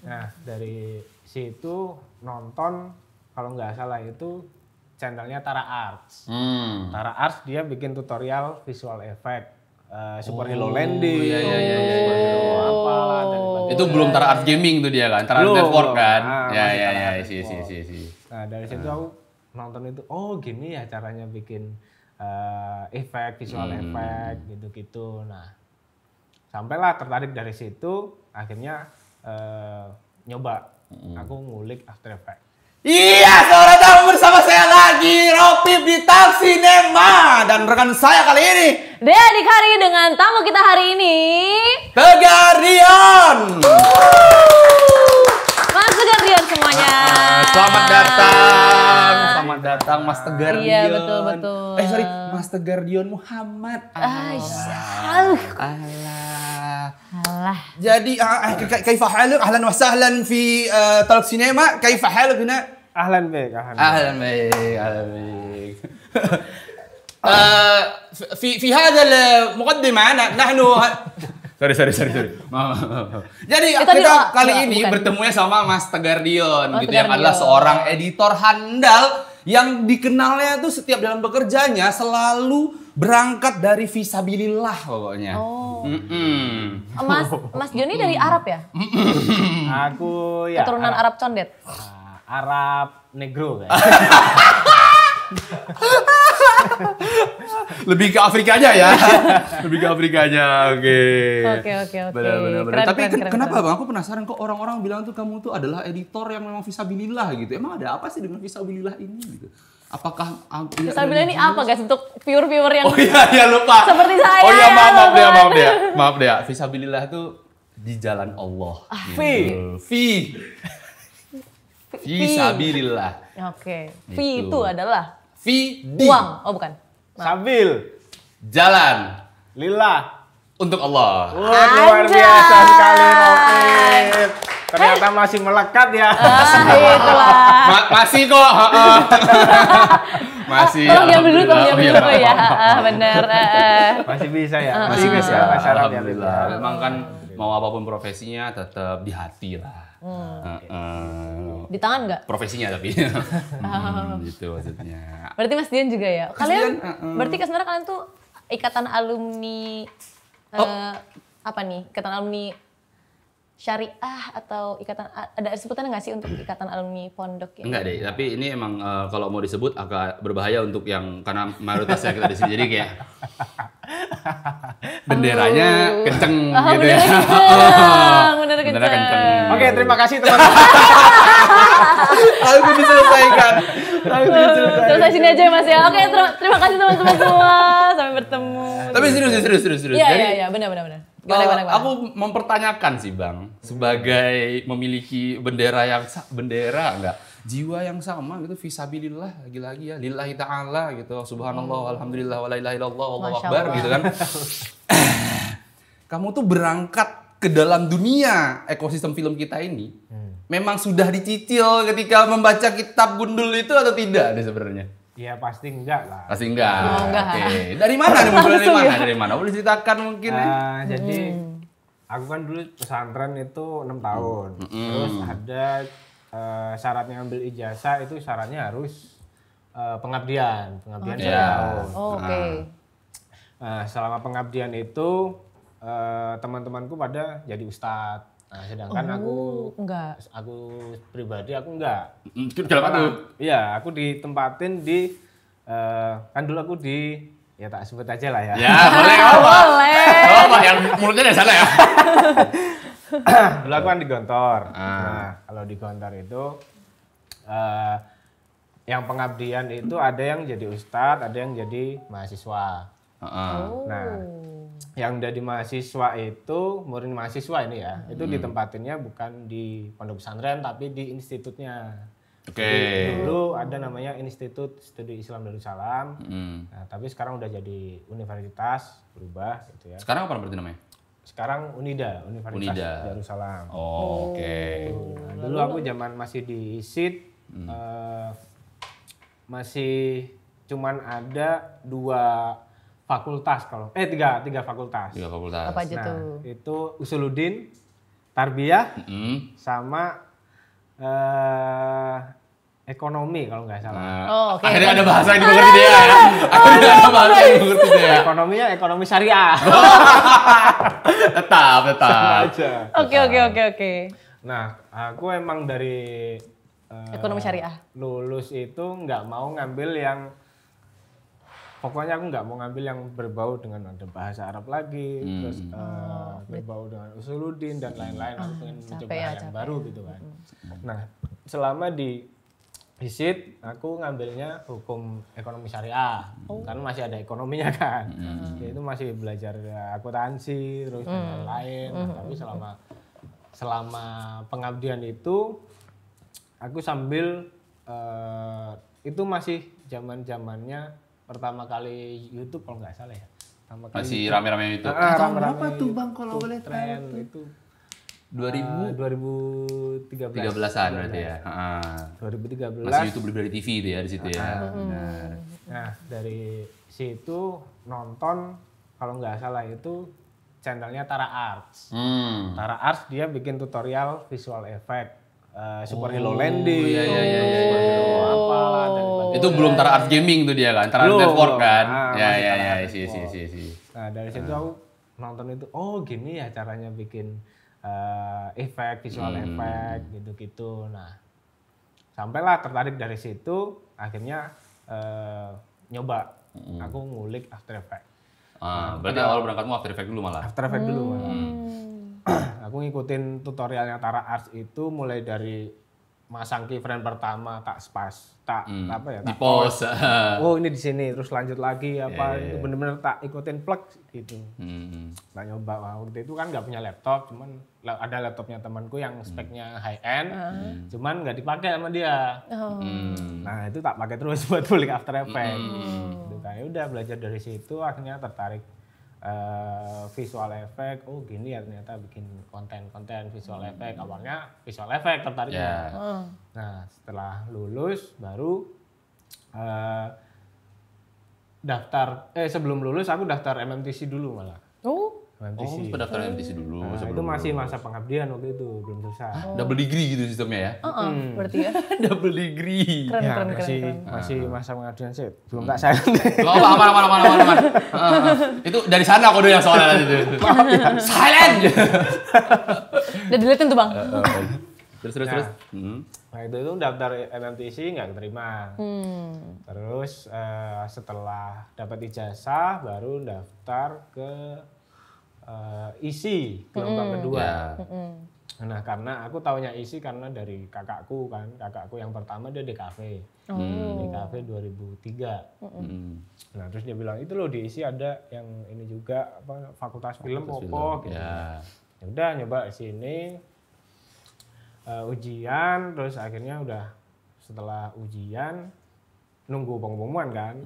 Nah, dari situ nonton kalau nggak salah itu channelnya Tara Arts. Tara Arts dia bikin tutorial visual effect, Super Hello Landing, Super Hello apalah dan Itu belum Tara Art Gaming tuh dia kan, Tara Art Network kan. Ya, sih. Nah, dari situ aku nonton itu, oh gini ya caranya bikin efek, visual effect gitu-gitu. Nah, sampailah tertarik dari situ, akhirnya nyoba, aku ngulik After Effects. Iya, saudara tamu bersama saya lagi, Ropip di Talksinema. Dan rekan saya kali ini, Dea Dikari dengan tamu kita hari ini, Tegar Dion. Mas Tegar Dion semuanya. Selamat datang Mas Tegar Dion. Iya, betul. Sorry, Mas Tegar Dion Muhammad. Alah. Jadi, كيف حالك؟ أهلا وسهلا في Talksinema. كيف حالك هنا؟ Ahlan bek. أهلا بك. في هذا المقدمة نحن sorry. Maaf. Jadi kita kali ini bertemunya sama Mas Tegar Dion gitu yang adalah seorang editor handal yang dikenalnya tuh setiap dalam bekerjanya selalu berangkat dari fisabilillah pokoknya. Mas Dion ini dari Arab ya? Aku ya Keturunan Arab condet. Arab negro kan. Lebih ke Afrikanya ya. Oke. Benar. Tapi kenapa Bang? Aku penasaran kok orang-orang bilang tuh kamu tuh adalah editor yang memang fisabilillah gitu. Emang ada apa sih dengan fisabilillah ini gitu? Apakah Fisabilillah ini apa guys? Untuk viewer yang lupa. Seperti saya. Oh iya, maaf deh. Fisabilillah tuh di jalan Allah. Fisabilillah. Oke. Fi itu adalah di uang. Oh bukan. Sabil jalan lillah untuk Allah. Wah, luar biasa sekali Ropip. Ternyata masih melekat ya. Itulah. Masih kok. Masih. Tolong diam dulu ya. Benar. Masih bisa ya. Masih bisa. Syaratnya Alhamdulillah. Memang kan mau apapun profesinya tetap di hati lah. Di tangan nggak? Profesinya tapi. Gitu maksudnya. Berarti Mas Dion juga ya? Kalian, berarti sebenarnya kalian tuh ikatan alumni, apa nih? Ikatan alumni syariah atau ikatan, ada sebutannya nggak sih untuk ikatan alumni pondok ya? Enggak deh, tapi ini emang kalau mau disebut agak berbahaya untuk yang, karena mayoritasnya kita di sini, jadi kayak benderanya kenceng gitu ya. Bener Benderanya kenceng. Oke, terima kasih teman-teman. Aku diselesaikan. Terus sini aja Mas ya. Oke, terima kasih teman-teman semua. Sampai bertemu. Tapi serius. Iya, benar. Gimana? Aku mempertanyakan sih Bang, sebagai memiliki bendera jiwa yang sama gitu, fisabilillah lagi-lagi ya, lillahi ta'ala gitu, subhanallah, alhamdulillah, wa la ilaha illallah, wallahu akbar gitu kan. Kamu tuh berangkat ke dalam dunia ekosistem film kita ini, memang sudah dicicil ketika membaca kitab Gundul itu atau tidak nih sebenarnya? Ya pasti enggak lah. Pasti enggak. Enggak. Oke. Dari mana nih? Dari mana? Boleh ceritakan mungkin ya? Jadi aku kan dulu pesantren itu 6 tahun. Terus ada syaratnya ambil ijazah itu syaratnya harus pengabdian 1 tahun. Oke. Nah, selama pengabdian itu teman-temanku pada jadi ustadz. Nah, sedangkan aku pribadi aku enggak. Kenapa tuh? Iya, aku ditempatin di kan dulu aku di, ya tak sebut aja lah ya. Ya, boleh. Apa yang mulutnya dari sana ya? Dulu aku kan di Gontor. Nah, kalau di Gontor itu yang pengabdian itu ada yang jadi ustadz, ada yang jadi mahasiswa. Nah, yang jadi mahasiswa itu, murid mahasiswa ini ya, itu ditempatinnya bukan di pondok pesantren tapi di institutnya. Oke. Dulu ada namanya Institut Studi Islam Darussalam. Nah, tapi sekarang udah jadi universitas, berubah gitu ya. Sekarang apa berarti namanya? Sekarang Unida, Universitas Darussalam. Oke. Nah, dulu aku zaman masih di ISID, masih cuman ada 2 fakultas tiga fakultas. Apa aja tuh? Itu Usuluddin, tarbiyah sama ekonomi kalau nggak salah. Oh, oke. Akhirnya ada bahasa yang dimengerti dia ya. Akhirnya ada bahasa yang dimengerti dia. Ekonominya ekonomi syariah. Tetap. aja. Oke. Nah, aku emang dari Ekonomi syariah. lulus itu nggak mau ngambil yang pokoknya aku nggak mau ngambil yang berbau dengan ada bahasa Arab lagi, terus berbau dengan usuluddin dan lain-lain. Aku pengen mencoba hal yang baru gitu kan. Nah, selama di HISID aku ngambilnya hukum ekonomi syariah karena masih ada ekonominya kan. Itu masih belajar akuntansi terus dan lain-lain. Nah, tapi selama pengabdian itu aku sambil itu masih zaman-zamannya pertama kali YouTube kalau nggak salah ya. Masih rame-rame itu. Tahun berapa tuh Bang kalau boleh tren itu 2013-an berarti ya. 2013. Masih YouTube dari TV itu ya di situ ya. Nah, dari situ nonton kalau nggak salah itu channelnya Tara Arts. Tara Arts dia bikin tutorial visual effect, Super Hello Landing, Super Hello apalah dan sebagainya. Itu belum Tara Arts Gaming tuh dia kan, Tara Arts Network kan. Ya, sih. Nah, dari situ aku nonton itu, oh gini ya caranya bikin efek, visual effect gitu-gitu. Nah, sampailah tertarik dari situ, akhirnya nyoba, aku ngulik After Effects. Berarti awal berangkatmu After Effects dulu malah? After Effects dulu. Aku ngikutin tutorialnya Tara Arts itu mulai dari masang keyframe pertama tak apa ya? Di pause. Oh ini di sini terus lanjut lagi apa itu bener-bener tak ikutin plug gitu. Tak nyoba waktu itu kan nggak punya laptop, cuman ada laptopnya temanku yang speknya high end, cuman nggak dipakai sama dia. Nah itu tak pakai terus buat ngulik After Effects. Gitu kan. Udah belajar dari situ akhirnya tertarik visual effect. Oh gini ya ternyata bikin konten visual effect. Awalnya visual effect tertariknya. Nah setelah lulus baru daftar sebelum lulus aku daftar MMTC dulu malah. MMTC. Pendaftaran MMTC dulu. Nah, itu masih masa pengabdian waktu itu, belum susah. Double degree gitu sistemnya ya? Berarti ya. Double degree. Keren. Masih masa pengabdian sih, belum tak sayang. Aman. Itu dari sana kode yang soalnya tadi itu. Silent! Udah dilihatin tuh Bang. Terus. Nah itu daftar MMTC nggak keterima. Terus setelah dapat ijazah baru daftar ke isi gelombang kedua. Nah karena aku taunya isi karena dari kakakku yang pertama dia DKV. DKV 2003. Nah terus dia bilang itu loh di isi ada yang ini juga apa fakultas film gitu. Ya udah nyoba sini ujian terus akhirnya udah setelah ujian nunggu pengumuman kan.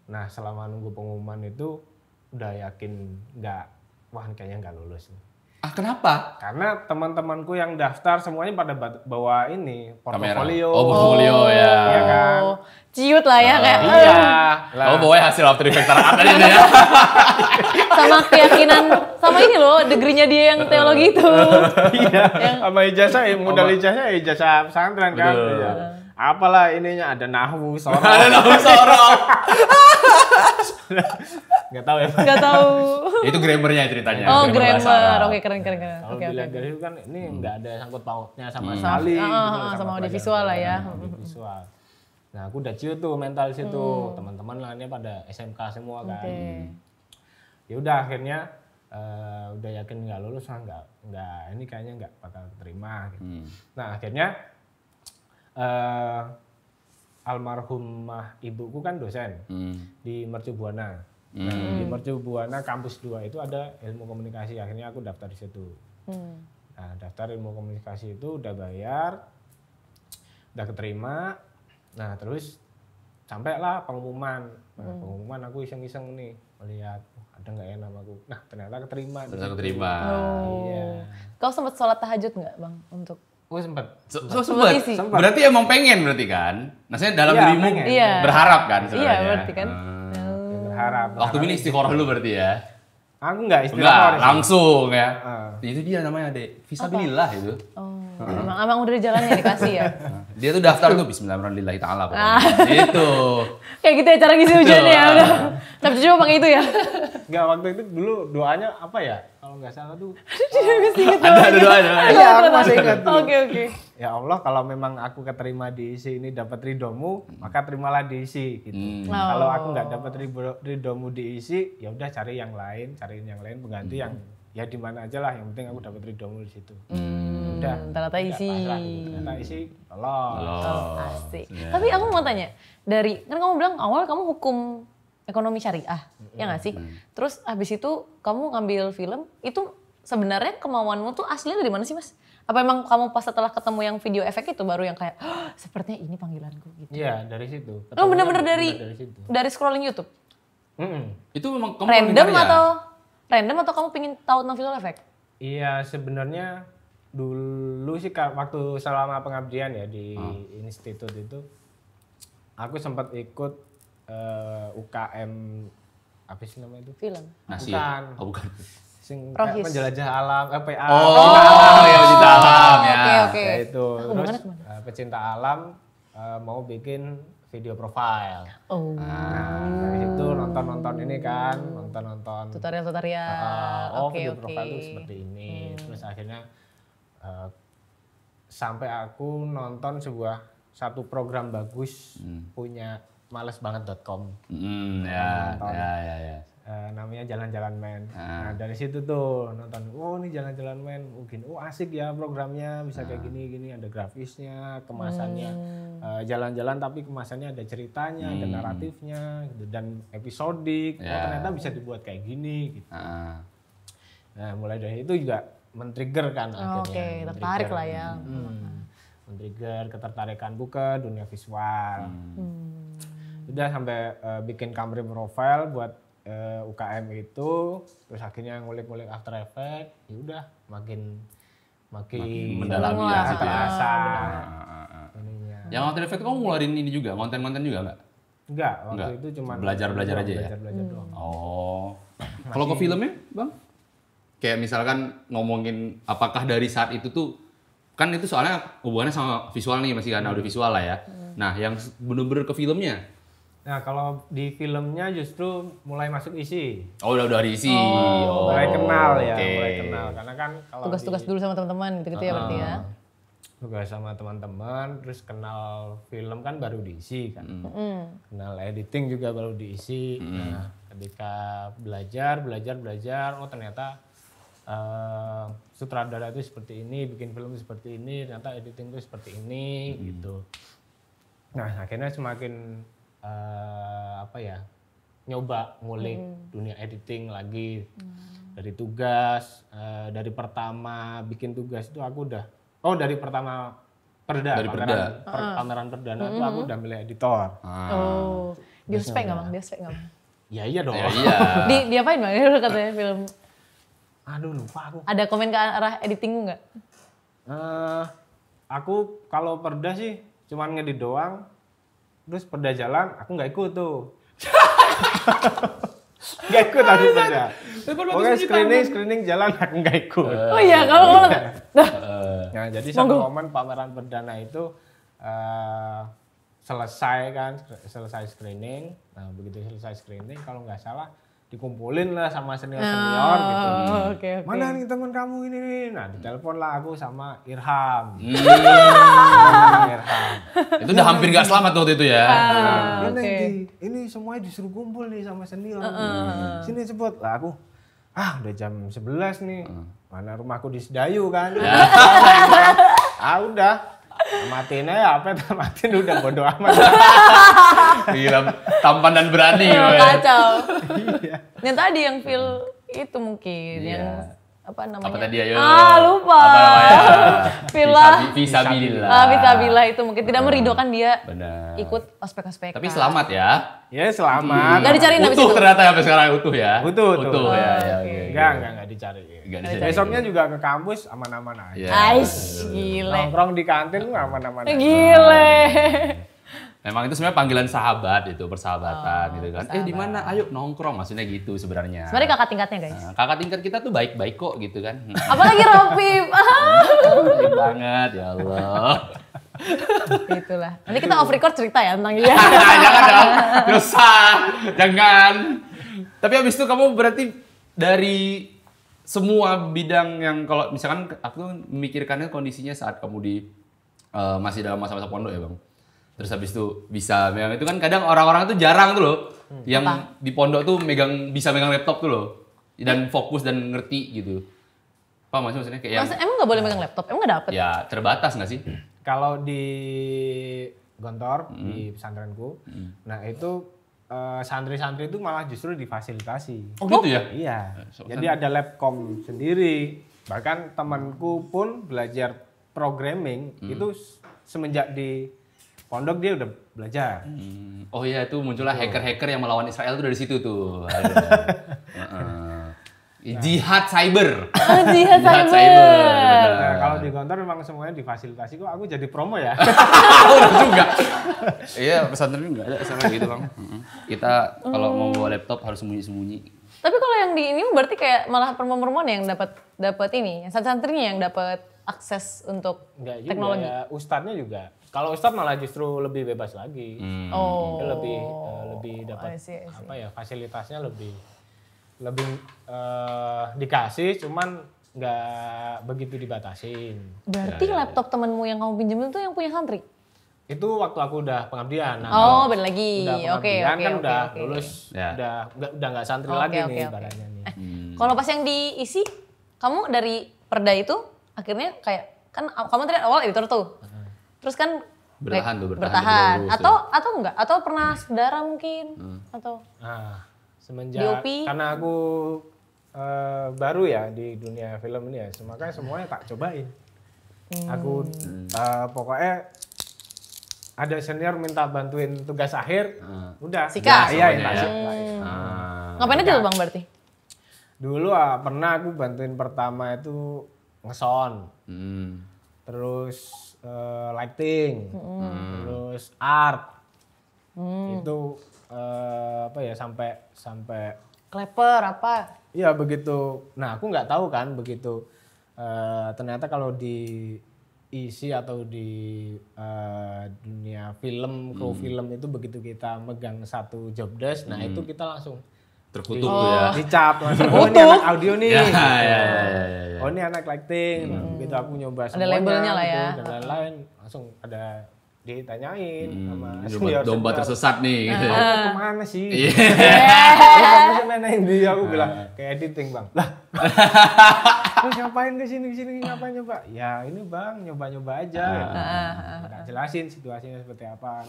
Nah selama nunggu pengumuman itu udah yakin wah kayaknya nggak lulus. Kenapa? Karena teman-temanku yang daftar semuanya pada bawa ini portofolio. Portofolio ya. Iya kan? Ciut lah ya kayak. Iya. Bawa hasil After Effects Tara Arts tadi ya. Sama keyakinan, sama ini loh, degree-nya dia yang teologi itu. Iya. Sama ijazah, modal ijazah pesantren kan. Iya. Apalah ininya ada nahwu sorok. Nggak tahu ya. Nggak tahu. Itu grammarnya ceritanya. Oh grammar, oke keren. Kalau dilihat dari itu kan ini nggak ada sangkut pautnya sama sekali. Sama audiovisual lah ya. Audiovisual. Nah aku udah ciut tuh mental situ, teman-teman lainnya pada SMK semua kan. Ya udah akhirnya udah yakin nggak lulus, nggak ini kayaknya nggak bakal terima. Gitu. Nah akhirnya almarhumah ibuku kan dosen di Mercu Buana. Nah, di Mercu Buana kampus 2 itu ada ilmu komunikasi. Akhirnya aku daftar di situ. Nah, daftar ilmu komunikasi itu udah bayar, udah keterima. Nah, terus sampailah pengumuman. Nah, pengumuman aku iseng-iseng nih melihat ada nggak ya namaku. Nah, ternyata keterima. Ternyata keterima. Iya. Kau sempat sholat tahajud nggak Bang untuk? Oh sempat. Sempat. Berarti emang pengen berarti kan? Maksudnya dalam dirimu berharap kan sebenarnya. Iya berarti kan. Berharap. Waktu ini istiqoroh dulu berarti ya? Aku enggak Enggak, istilah langsung ya. Itu dia namanya, Dek. Fisabilillah itu. Oh, emang udah jalannya dikasih ya? Dia tuh daftar tuh bismillahirrahmanirrahim ta'ala pokoknya. Gitu. Kayak gitu ya cara ngisi ujiannya ya udah. Tapi coba pakai itu ya. Enggak, waktu itu dulu doanya apa ya? Kalau nggak salah tuh. Ada doanya. Iya, aku masih ingat dulu. Oke. Ya Allah, kalau memang aku keterima di ISI ini dapat ridhomu, maka terimalah di ISI gitu. Kalau aku nggak dapat ridhomu di ISI, ya udah cariin yang lain pengganti yang ya di mana aja lah, yang penting aku dapat ridhomu di situ. Udah. Ternyata ISI. Ternyata ISI lolos. Oh, asik. Tapi aku mau tanya, kan kamu bilang awal kamu hukum ekonomi syariah, ya nggak sih? Terus habis itu kamu ngambil film, itu sebenarnya kemauanmu tuh aslinya dari mana sih, Mas? Apa emang kamu pas setelah ketemu yang video efek itu baru yang kayak, sepertinya ini panggilanku gitu? Iya, dari situ. Lo bener-bener situ. dari scrolling YouTube? Itu memang kamu Random atau kamu pingin tahu tentang visual effect? Iya, sebenarnya dulu sih waktu selama pengabdian ya di institut itu, aku sempat ikut UKM apa sih namanya itu? Film. Nasi. Bukan. Oh, bukan. Sing penjelajah alam, PA. Ya pecinta alam ya. Oke. Ya itu. Terus kemana? pecinta alam mau bikin video profile. Oh. Nah, dari situ nonton ini kan, nonton. Tutorial. Video profile itu seperti ini. Terus akhirnya sampai aku nonton satu program bagus punya malesbanget.com. Ya. Namanya Jalan-Jalan Men. Nah, dari situ tuh nonton, ini Jalan-Jalan Men, mungkin asik ya programnya, bisa kayak gini, ada grafisnya, kemasannya jalan-jalan tapi kemasannya ada ceritanya, ada naratifnya gitu, dan episodik. Ternyata bisa dibuat kayak gini gitu. Nah, mulai dari itu juga men-trigger kan akhirnya. Oke, tertarik lah ya. Men-trigger ketertarikanku ke dunia visual. Udah sampai bikin Camry profile buat UKM itu, terus akhirnya ngulik-ngulik After Effects, ya udah makin mendalami ya, terasa. Yang After Effects kamu ngeluarin ini juga, konten-konten juga nggak? Enggak, waktu itu cuma belajar-belajar aja ya. Belajar doang. Oh. Kalau ke filmnya, Bang? Kayak misalkan ngomongin apakah dari saat itu tuh, kan itu soalnya hubungannya sama visual nih, masih kan audio visual lah ya. Nah, yang bener-bener ke filmnya. Nah, kalau di filmnya justru mulai masuk isi. Oh, udah diisi. Mulai kenal ya, mulai kenal. Karena kan kalau Tugas-tugas dulu sama teman-teman gitu ya berarti ya. Tugas sama teman-teman, terus kenal film kan baru diisi kan. Kenal editing juga baru diisi. Nah, ketika belajar, oh ternyata sutradara itu seperti ini, bikin film seperti ini, ternyata editing itu seperti ini gitu. Nah, akhirnya semakin nyoba ngulik dunia editing lagi. Dari tugas, dari pertama bikin tugas itu aku udah, dari pertama pameran perdana itu aku udah milih editor. Di ospek nggak Bang? Ya iya dong. Di diapain Bang? Udah katanya film. Aduh lupa aku. Ada komen ke arah editingmu nggak? Aku kalau perda sih cuman ngedit doang. Terus perda jalan, aku nggak ikut tuh. Nggak ikut aku perda. Pokoknya screening jalan, aku nggak ikut. Oh iya, kalau Nah, jadi satu momen pameran perdana itu selesai screening. Nah, begitu selesai screening, kalau nggak salah dikumpulin lah sama senior-senior gitu. Okay. Mana nih teman kamu ini nih? Nah, ditelepon lah aku sama Irham. Irham. Itu udah hampir gak selamat waktu itu ya. Ini semuanya disuruh kumpul nih sama senior. Sini cepet. Lah aku, udah jam 11 nih. Mana rumahku di Sedayu kan. Udah. Matiin aja matiin udah bodo amat. Gila, tampan dan berani. Kacau. Yang tadi yang feel itu mungkin yang apa namanya? Apa tadi ayo? Lupa. Fisabilillah itu mungkin tidak meridokan dia ikut ospek-ospek. Tapi selamat ya. Ya selamat. Gak dicariin habis itu. Utuh ternyata sampai sekarang utuh ya. Utuh ya. Enggak dicari. Besoknya juga ke kampus aman-aman aja. Gile. Nongkrong di kantin aman-aman aja. Gile. Memang itu sebenarnya panggilan sahabat itu, persahabatan gitu kan. persahabatan. Di mana? Ayo nongkrong, maksudnya gitu sebenarnya. Sebenarnya kakak tingkatnya guys. Nah, kakak tingkat kita tuh baik-baik kok gitu kan. Apalagi Rapip. Baik banget ya Allah. Itulah. Nanti kita off record cerita ya tentang dia. Jangan dong, dosa, jangan. Tapi habis itu kamu berarti dari semua bidang yang kalau misalkan aku memikirkannya kondisinya saat kamu di masih dalam masa-masa pondok ya bang. Terus habis itu bisa megang itu kan kadang orang-orang itu jarang tuh loh yang di pondok tuh bisa megang laptop tuh loh dan fokus dan ngerti gitu. Apa maksudnya kayak yang Emang nggak boleh megang laptop? Emang nggak dapet? ya terbatas nggak sih? Kalau di Gontor, di pesantrenku, nah itu santri-santri itu malah justru difasilitasi. Oh gitu ya? Iya, jadi ada labcom sendiri. Bahkan temanku pun belajar programming itu semenjak di pondok dia udah belajar. Oh iya itu muncullah hacker-hacker yang melawan Israel tuh dari situ tuh. Jihad cyber. Jihad cyber. Bener. Nah, kalau di Gontor memang semuanya difasilitasi. Kok aku jadi promo ya? Udah juga. Iya pesantren nggak ada sama gitu bang. Kita kalau mau bawa laptop harus sembunyi-sembunyi. Tapi kalau yang di ini berarti kayak malah perempuan-perempuan yang dapat ini, yang santrinya yang dapat akses untuk Enggak juga teknologi. ya, ustadznya juga. Kalau ustadz malah justru lebih bebas lagi. Oh. Dia lebih dapat I see. apa ya, fasilitasnya lebih dikasih, cuman nggak begitu dibatasin. Berarti laptop temenmu yang kamu pinjemin itu yang punya santri? Itu waktu aku udah pengabdian. Nah, Oh, kalau beda lagi. udah Oke, pengabdian oke, kan oke, udah oke. lulus, Ya. udah nggak santri Oke, lagi oke, nih oke. ibaratnya nih. Kalau pas yang diisi, kamu dari perda itu akhirnya kayak kan kamu tadi awal editor tuh. Terus kan Bertahan tuh, bertahan bertahan. gitu, Atau enggak? Atau pernah saudara mungkin? Atau Nah, semenjak DOP? karena aku baru ya di dunia film ini ya, makanya semuanya tak cobain. Aku pokoknya ada senior minta bantuin tugas akhir, udah. Sikat. Iya, semuanya ya. ngapain aja tuh Bang berarti? Dulu pernah aku bantuin pertama itu ngesound, terus lighting, terus art. Itu apa ya sampai Clapper apa? iya begitu. Nah aku nggak tahu kan begitu ternyata kalau di isi atau di dunia film, kru film itu begitu kita megang satu job desk, nah itu kita langsung Terkutuk tuh ya. dicap langsung. Oh ini anak audio nih. Ya. Oh ini anak lighting. Begitu aku nyoba Ada semuanya. labelnya lah ya. gitu, dan lain-lain langsung ada ditanyain sama Ini senior domba senior. tersesat nih. Gitu. Oh, kemana sih? Iya. Kamu sih mainin di aku bilang kayak editing bang. Lah, terus ngapain ke sini ngapain nyoba? Ya ini bang nyoba aja. Nggak jelasin situasinya seperti apa,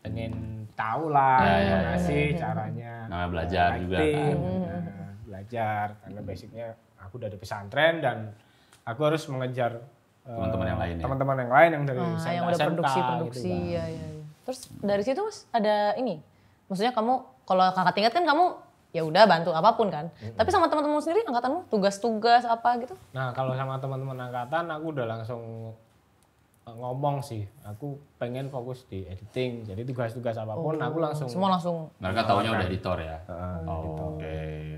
pengen tahu lah gimana sih caranya. Nah, belajar juga acting. kan. Nah, belajar karena basicnya aku dari pesantren dan aku harus mengejar Teman-teman yang lain ya? teman-teman yang lain yang dari yang SMK, udah gitu, produksi. Bang. Iya. Terus dari situ Mas ada ini. Maksudnya kamu kalau kakak tingkat kan kamu ya udah bantu apapun kan. Tapi sama teman-teman sendiri angkatanmu tugas-tugas apa gitu? Nah kalau sama teman-teman angkatan aku udah langsung ngomong sih, aku pengen fokus di editing. Jadi tugas-tugas apapun aku langsung. Semua langsung. Mereka taunya udah editor ya. Oke.